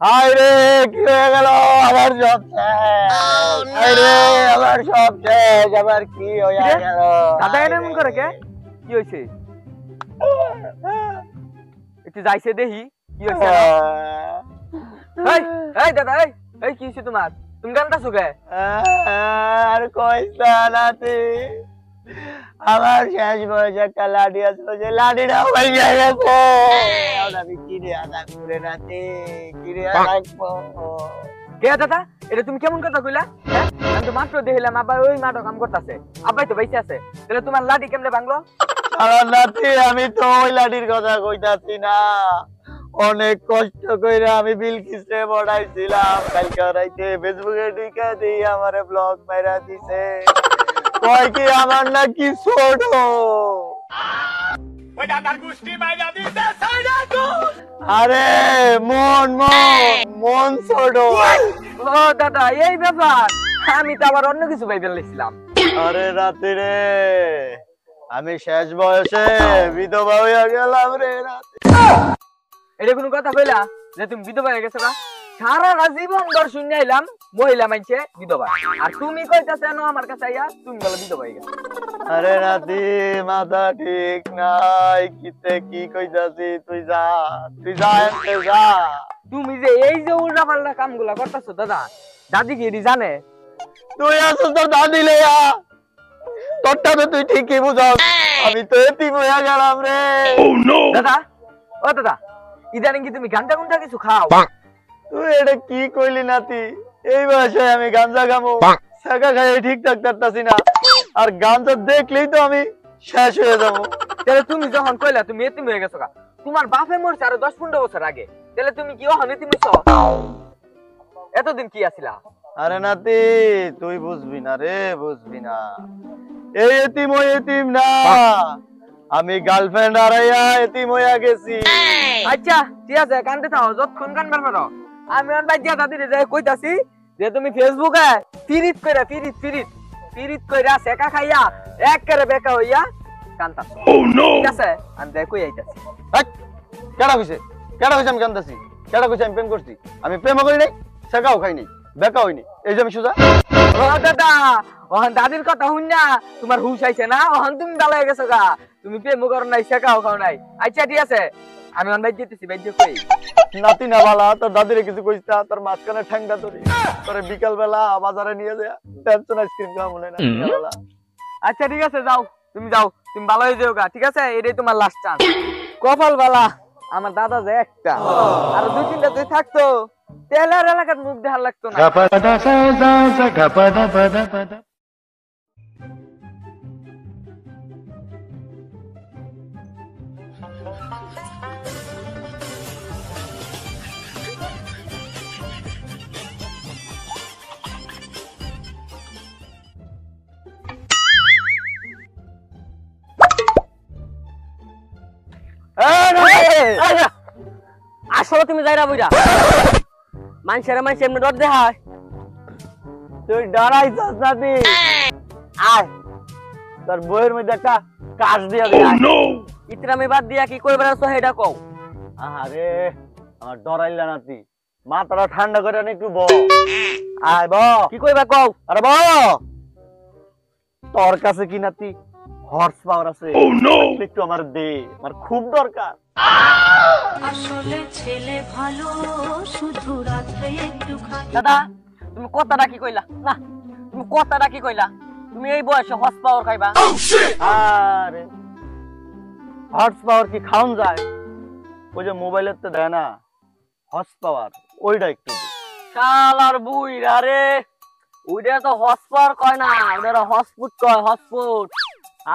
হায় রে কি হয়ে গেল আমার সব হায় রে আমার সব শেষ আমার কি হয়ে গেল দাদা এমন করে কে কি হয়েছে একটু যাইছে দেখি কি হয়েছে এই এই দাদা এই এই কি হয়েছে তোমার তুমি কান্দাছো কে আর কইতা নাতি আমার শেষ বয়সে একটা লাঠি আসলো যে লাঠিটা হয়ে গেছে আমি কিনে আদা করে নাতি কিনে রাখবো কে দাদা এটা তুমি কেমন কথা কইলা হ্যাঁ আমি তো মাত্র দেখলাম আবার ওই মাঠে কাম করতেছে আব্বাই তো বাইসে আছে তাহলে তোমার লাঠি কেমনে ভাঙলো আর নাতি আমি তো ওই লাঠির কথা কইতাছি না অনেক কষ্ট কইরা আমি বিলকিসে পড়াইছিলাম কালকে রাইতে ফেসবুকে ঢুকে দিই আমারে ব্লগ মাইরা দিছে কয় কি আমার নাকি ছোট ওই দাদার গুষ্টি মাইরা দিছে সাইডা তো আরে মন মন মন ছোট ও দাদা এই ব্যাপার আমি তো আবার অন্য কিছু ভাই ফেলেছিলাম আরে রাতে রে আমি শেষ বয়সে বিধবা হইয়া গেলাম রে রাতে এটা কোনো কথা কইলা যে তুমি বিধবা হয়ে গেছো না সারা জীবন ধর শুনে আইলাম মহিলা মাইছে বিধবা আর তুমি কইতাছ না আমার কাছে আইয়া তুমি বলে বিধবা হয়ে গেছো আরে রাতি মাথা ঠিক নাই কিতে কি কইতাছি তুই যা এনতে যা তুমি যে এই যে উল্টা পাল্টা কামগুলা করতেছো দাদা দাদি কি এটি জানে তুই আসল তোর দাদি লইয়া তোরটা তো তুই ঠিকই বুঝাস আমি তো এতিম হইয়া গেলাম রে দাদা ও দাদা ইদানিং কি তুমি গাঞ্জা গুঞ্জা কিছু খাও তুই এটা কি কইলি নাতি এই বয়সে আমি গাঞ্জা খামো ছাকা খাই ঠিক থাকতাছি না আর গাঞ্জা দেখলেই তো আমি শেষ হয়ে যাবো তাহলে তুমি যখন কইলা তুমি এতিম হয়ে গেছো গা তোমার বাপে মরছে আরো 10-15 বছর আগে তাহলে তুমি কি ওখানে এতিম হইছো এতদিন কি আছিলা আরে নাতি তুই বুঝবি না রে বুঝবি না এই এতিম ওই এতিম না আমি গার্লফ্রেন্ড হারাইয়া এতিম হইয়া গেছি আচ্ছা ঠিক আছে কান্দতে থাও যতক্ষণ কানবার পারো আমি অন বাইজা দাদিরে যাই কইতাছি যে তুমি ফেসবুকে ফিরিত কইরা সেকা খাইয়া এক করে বেকা হইয়া কান্তাছো ও নো ঠিক আছে আমি যাই কই আইতাছি কেডা কইছে আমি কান্দাছি কেডা কইছে আমি প্রেম করছি আমি প্রেম করি নাই সেকাও খাই নাই বেকা হইনি এই যে আমি সুজা ও দাদা ওহন দাদির কথা শুন না তোমার হুশ আইছে না ওহন তুমি ভালো হয়ে গেছো গা তুমি প্রেম করো নাই সেকাও খাও নাই আচ্ছা ঠিক আছে আমি অন বাইজা যেতেছি বাইজা কই নাতি না বালা তোর দাদিরে কিছু কইছ না তোর মাঝখানে ঠ্যাংটা ধরি তোরে বিকাল বেলা বাজারে নিয়ে যা টেনশন আইসক্রিম খাওয়া মনে না বালা আচ্ছা ঠিক আছে যাও তুমি ভালো হয়ে যাও গা ঠিক আছে এটাই তোমার লাস্ট চান্স কপাল বালা আমার দাদা যে একটা আর 2-3টা তুই থাকতো তেলের এলাকার মুখ দেখার লাগতো না আসলে তুমি যাইরা বইরা মানুষের এমনি ডর দেখায় তুই ডরাইছস নাতি আয় তোর বইয়ের মধ্যে একটা কাজ দিয়া দে ইতরামি বাদ দিয়া কি কইবার আছো হেডা কও আরে আমার ডরাইলা নাতি মাথাটা ঠান্ডা করে নে একটু ব আয় ব কি কইবা কও আরে ব তোর কাছে কি নাতি হর্স পাওয়ার আছে একটু আমার দে আমার খুব দরকার আসলে ছেলে ভালো শুধু রাতে একটু খাই দাদা তুমি কথাটা কি কইলা না তুমি কথাটা কি কইলা তুমি এই বয়সে হর্স পাওয়ার খাইবা আরে হর্স পাওয়ার কি খাওন যায় ওই যে মোবাইলের তো দেয় না হর্স পাওয়ার ওইটা একটু শালার বুইরা রে ওইটা তো হর্স পাওয়ার কয় না ওটা হসপুট কয় হসপুট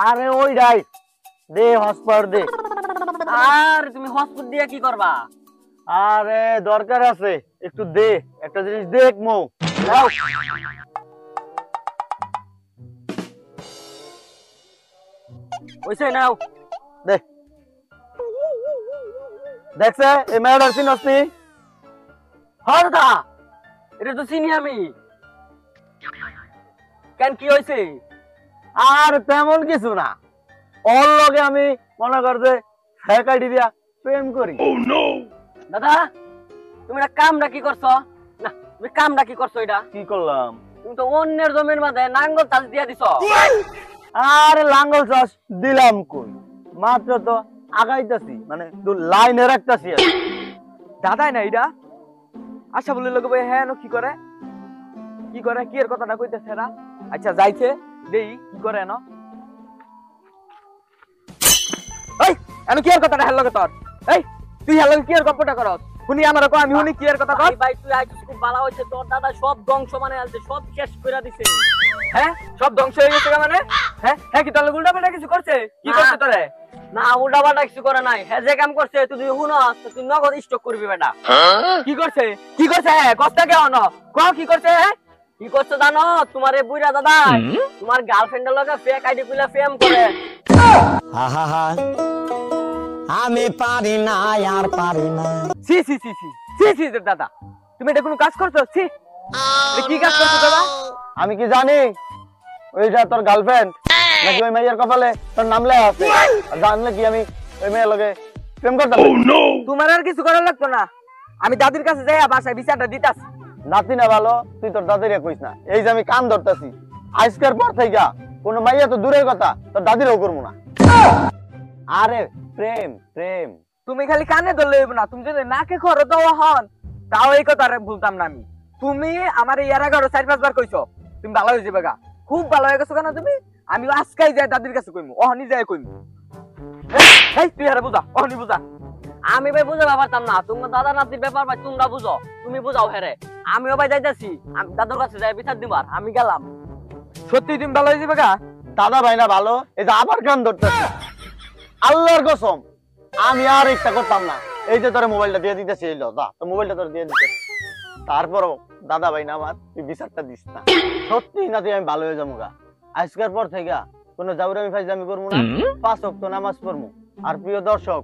আরে ওইটাই দে হর্স পাওয়ার দে আর তুমি হসপুট দিয়ে কি করবা আরে দরকার আছে একটু দে একটা জিনিস দেখ মো নাও ওইসে নাও দে দেখছে এই মেয়েটার চিনস নি হ্যাঁ দাদা এটা তো চিনি আমি কেন কি হয়েছে আর তেমন কিছু না ওর লগে আমি মনে কর যে ফেক আইডি দিয়া প্রেম করি দাদা তুমি এটা কামটা কি করছো? না তুমি কামটা কি করছো? এটা কি করলাম? তুমি তো অন্যের জমির মাঝে নাঙ্গল চাষ দিয়ে দিছো। আরে লাঙ্গল চাষ দিলাম কই, মাত্র তো আগাইতাছি, মানে তুই লাইনে রাখতাছি। দাদাই না এটা আশা বলে লোক ভাই হ্যাঁ কি করে কি করে কি এর কথাটা কইতেছে না। আচ্ছা যাইছে দেই কি করে না। এই এনো কি এর কথাটা হ্যালো তোর? এই তুই হ্যালো কি এর গপ্পটা করস? শুনি আমার কো আমি শুনি কি এর কথা কর। ভাই তুই আইছিস খুব ভালো হইছে, তোর দাদা সব ধ্বংস মানে আলছে, সব শেষ কইরা দিছে। হ্যাঁ সব ধ্বংস হয়ে গেছে মানে? হ্যাঁ হ্যাঁ কি তাহলে উল্টা পাল্টা কিছু করছে? কি করছে তোরে? না উল্টা পাল্টা কিছু করে নাই, হ্যাঁ যে কাম করছে তুই শুনস তুই নগদ স্টক করবি বেটা। কি করছে কি করছে? হ্যাঁ কষ্ট কেউ ন কও কি করছে? কি করছে জানো? তোমার এই বুইড়া দাদা তোমার গার্লফ্রেন্ডের লগে ফেক আইডি খুলে ফেম করে। আমি পারি না আর পারি না। সি সি সি সি সি সি দাদা তুমি এটা কোনো কাজ করছো? সি কি কাজ করছো দাদা? আমি কি জানি ওইটা তোর গার্লফ্রেন্ড নাকি ওই মেয়ের কপালে তোর নাম লেখা আছে? আর জানলে কি আমি ওই মেয়ের লগে প্রেম করতাম? তোমার আর কিছু করার লাগতো না, আমি দাদির কাছে যাই বাসায় বিচারটা দিতাছি। নাতি না ভালো, তুই তোর দাদিরে কইস না। এই যে আমি কান ধরতাছি, আজকের পর থেকে কোন মাইয়া তো দূরের কথা তোর দাদিরও করবো না। আরে প্রেম প্রেম তুমি খালি কানে ধরলে হইব না, তুমি যদি নাকে খরচ দেওয়া হন তাও এই কথা বলতাম না আমি। তুমি আমার ইয়ার আগে 4-5 বার কইছো তুমি ভালো হয়ে যাবে গা, খুব ভালো হয়ে গেছো কেন তুমি? আমি আজকাই যাই দাদির কাছে কইমু, অহনি যাই কইমু। এই তুই আরে বুঝা, অহনি বুঝা। আমি ভাই বুঝা পারতাম না, তোমার দাদা নাতির ব্যাপার ভাই তোমরা বুঝো, তুমি বুঝাও হেরে। আমিও ভাই যাইতাছি, আমি দাদুর কাছে যাই বিচার দিবার, আমি গেলাম। সত্যি তুমি ভালো হয়ে যাবে গা? দাদা ভাই না ভালো, এই যে আবার কান ধরতেছি। আল্লাহর কসম আমি আর ইচ্ছা করতাম না। এই যে তোর মোবাইলটা দিয়ে দিতেছি, এই লো দা তোর মোবাইলটা তোর দিয়ে দিতে। তারপরও দাদা ভাই না আমার, তুই বিচারটা দিস না। সত্যি না তুই আমি ভালো হয়ে যাবো গা। আজকের পর থেকে কোনো জাউরামি ফাজলামি করবো না, 5 ওয়াক্ত নামাজ পড়বো। আর প্রিয় দর্শক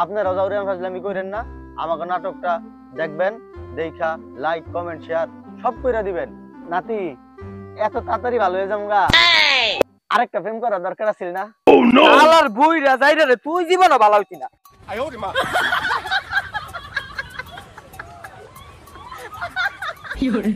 আপনারা জাউরামি ফাজলামি করেন না, আমাকে নাটকটা দেখবেন, দেখা লাইক কমেন্ট শেয়ার সব কইরা দিবেন। নাতি এত তাড়াতাড়ি ভালো হয়ে যাবো গা। আরেকটা প্রেম করার দরকার আছিল না? আলার বুইরা যাইরা রে, তুই জীবনও ভালো হইতি না। কি hore